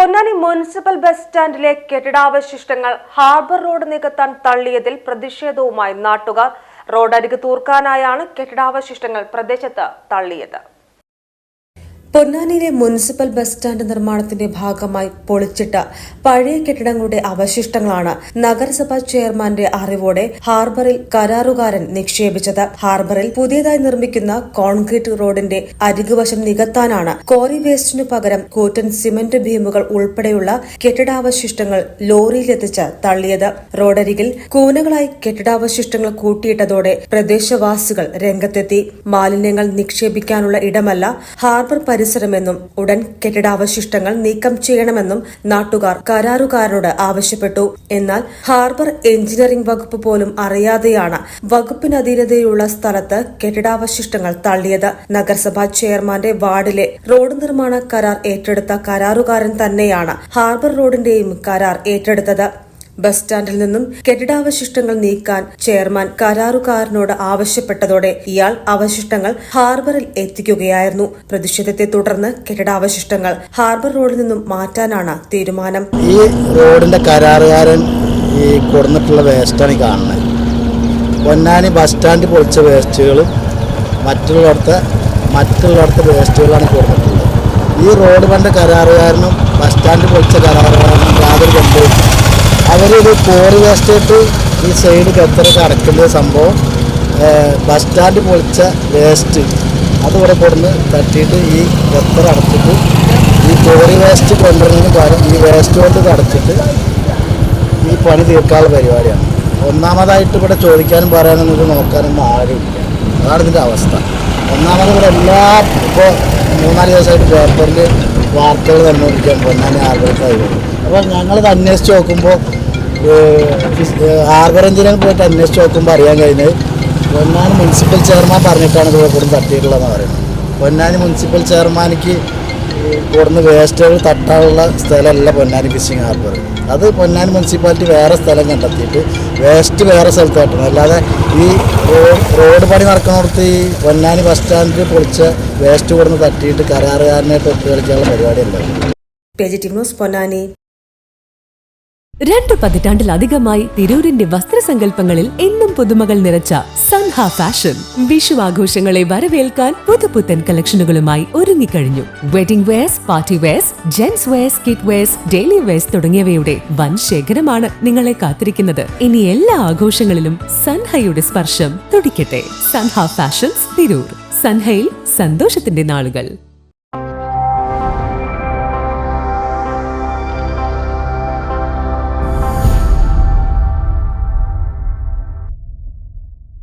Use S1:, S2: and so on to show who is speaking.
S1: Ponnani municipal bus സ്റ്റാൻഡിലെ കെട്ടിടാവശിഷ്ടങ്ങൾ harbour road നികത്താൻ തള്ളിയതിൽ പ്രതിഷേധവുമായി നാട്ടുകാർ റോഡരിക് തൂർക്കാനായാണ് കെട്ടിടാവശിഷ്ടങ്ങൾ പ്രദേശത്ത് തള്ളിയത്. പൊന്നാനിയിലെ മുനിസിപ്പൽ ബസ് സ്റ്റാൻഡ് നിർമ്മാണത്തിന്റെ ഭാഗമായി പൊളിച്ചിട്ട പഴയ കെട്ടിടങ്ങളുടെ അവശിഷ്ടങ്ങളാണ് നഗരസഭാ ചെയർമാന്റെ അറിവോടെ ഹാർബറിൽ കരാറുകാരൻ നിക്ഷേപിച്ചത്. ഹാർബറിൽ പുതിയതായി നിർമ്മിക്കുന്ന കോൺക്രീറ്റ് റോഡിന്റെ അരികുവശം നികത്താനാണ് ക്വാറി വേസ്റ്റിനു പകരം കൂറ്റൻ സിമന്റ് ബീമുകൾ ഉൾപ്പെടെയുള്ള കെട്ടിടാവശിഷ്ടങ്ങൾ ലോറിയിലെത്തിച്ച് തള്ളിയത്. റോഡരികിൽ കൂനകളായി കെട്ടിടാവശിഷ്ടങ്ങൾ കൂട്ടിയിട്ടതോടെ പ്രദേശവാസികൾ രംഗത്തെത്തി. മാലിന്യങ്ങൾ നിക്ഷേപിക്കാനുള്ള ഇടമല്ല ഹാർബർ പരിസരമെന്നും ഉടൻ കെട്ടിടാവശിഷ്ടങ്ങൾ നീക്കം ചെയ്യണമെന്നും നാട്ടുകാർ കരാറുകാരനോട് ആവശ്യപ്പെട്ടു. എന്നാൽ ഹാർബർ എഞ്ചിനീയറിംഗ് വകുപ്പ് പോലും അറിയാതെയാണ് വകുപ്പിന് അധീനതയിലുള്ള സ്ഥലത്ത് കെട്ടിടാവശിഷ്ടങ്ങൾ തള്ളിയത്. നഗരസഭാ ചെയർമാന്റെ വാർഡിലെ റോഡ് നിർമ്മാണ കരാർ ഏറ്റെടുത്ത കരാറുകാരൻ തന്നെയാണ് ഹാർബർ റോഡിന്റെയും കരാർ ഏറ്റെടുത്തത്. ബസ് സ്റ്റാൻഡിൽ നിന്നും കെട്ടിടാവശിഷ്ടങ്ങൾ നീക്കാൻ ചെയർമാൻ കരാറുകാരനോട് ആവശ്യപ്പെട്ടതോടെ ഇയാൾ അവശിഷ്ടങ്ങൾ ഹാർബറിൽ എത്തിക്കുകയായിരുന്നു. പ്രതിഷേധത്തെ തുടർന്ന് കെട്ടിടാവശിഷ്ടങ്ങൾ ഹാർബർ റോഡിൽ നിന്നും മാറ്റാനാണ് തീരുമാനം.
S2: ഈ റോഡിന്റെ കരാറുകാരൻ ഈ കൊടുന്നിട്ടുള്ള വേസ്റ്റാണ് കാണുന്നത്. പൊന്നാനി ബസ് സ്റ്റാൻഡ് പൊളിച്ച വേസ്റ്റുകളും മറ്റുള്ളടത്തെ വേസ്റ്റുകളാണ് കൊടുത്തിട്ടുള്ളത്. ഈ റോഡ് പണ്ട് കരാറുകാരനും ബസ് സ്റ്റാൻഡ് പൊളിച്ച കരാറുകാരനും യാതൊരു ബന്ധവും. അവരൊരു കോറി വേസ്റ്റായിട്ട് ഈ സൈഡ് ഗത്തറൊക്കെ അടക്കേണ്ട സംഭവം ബസ് സ്റ്റാൻഡ് പൊളിച്ച വേസ്റ്റ് അതിവിടെ കൊടുന്ന് തട്ടിയിട്ട് ഈ ഗത്തറ അടച്ചിട്ട് ഈ കോറി വേസ്റ്റ് കൊണ്ടുവരുന്നതിന് പകരം ഈ വേസ്റ്റ് കൊണ്ട് അടച്ചിട്ട് ഈ പണി തീർക്കാനുള്ള പരിപാടിയാണ്. ഒന്നാമതായിട്ട് ഇവിടെ ചോദിക്കാനും പറയാനൊന്നും ഇത് നോക്കാനൊന്നും ആരുമില്ല. അതാണ് ഇതിൻ്റെ അവസ്ഥ. ഒന്നാമത് ഇവിടെ ഇപ്പോൾ 3-4 ദിവസമായിട്ട് പേപ്പറിൽ വാർത്തകൾ തന്നുകൊണ്ടിരിക്കുകയാണ് പൊന്നാനി ഹാർബറിൽ. അപ്പോൾ ഞങ്ങളിത് അന്വേഷിച്ച് നോക്കുമ്പോൾ ഹാർബർ എഞ്ചിനീയർ പോയിട്ട് അന്വേഷിച്ച് നോക്കുമ്പോൾ അറിയാൻ കഴിഞ്ഞത് പൊന്നാനി മുനിസിപ്പൽ ചെയർമാൻ പറഞ്ഞിട്ടാണ് ഇത് കൊടുന്ന് തട്ടിയിട്ടുള്ളതെന്ന് പറയുന്നത്. പൊന്നാനി മുനിസിപ്പൽ ചെയർമാനിക്ക് കൊടുന്ന് വേസ്റ്റുകൾ തട്ടാനുള്ള സ്ഥലമല്ല പൊന്നാനി ഫിഷിംഗ് ഹാർബർ. അത് പൊന്നാനി മുനിസിപ്പാലിറ്റി വേറെ സ്ഥലം കണ്ടെത്തിയിട്ട് വേസ്റ്റ് വേറെ സ്ഥലത്ത് തട്ടണം. അല്ലാതെ ഈ റോഡ് പണി നടക്കുന്നിടത്ത് ഈ പൊന്നാനി ബസ് സ്റ്റാൻഡിൽ പൊളിച്ച വേസ്റ്റ് കൊടുന്ന് തട്ടിയിട്ട് കരാറുകാരനായിട്ട് ഒത്തു കളിക്കാനുള്ള പരിപാടിയല്ല.
S1: പൊന്നാനി
S3: 2 പതിറ്റാണ്ടിലധികമായി തിരൂരിന്റെ വസ്ത്രസങ്കല്പങ്ങളിൽ എന്നും പുതുമകൾ നിറച്ച സൻഹ ഫാഷൻ വിഷു ആഘോഷങ്ങളെ വരവേൽക്കാൻ പുതുപുത്തൻ കളക്ഷനുകളുമായി ഒരുങ്ങിക്കഴിഞ്ഞു. Wedding wears, party wears, gents wears, kid wears, daily wears തുടങ്ങിയവയുടെ വൻ ശേഖരമാണ് നിങ്ങളെ കാത്തിരിക്കുന്നത്. ഇനി എല്ലാ ആഘോഷങ്ങളിലും സൻഹയുടെ സ്പർശം തുടിക്കട്ടെ. സൻഹ ഫാഷൻസ് തിരൂർ. സൻഹയിൽ സന്തോഷത്തിന്റെ നാളുകൾ.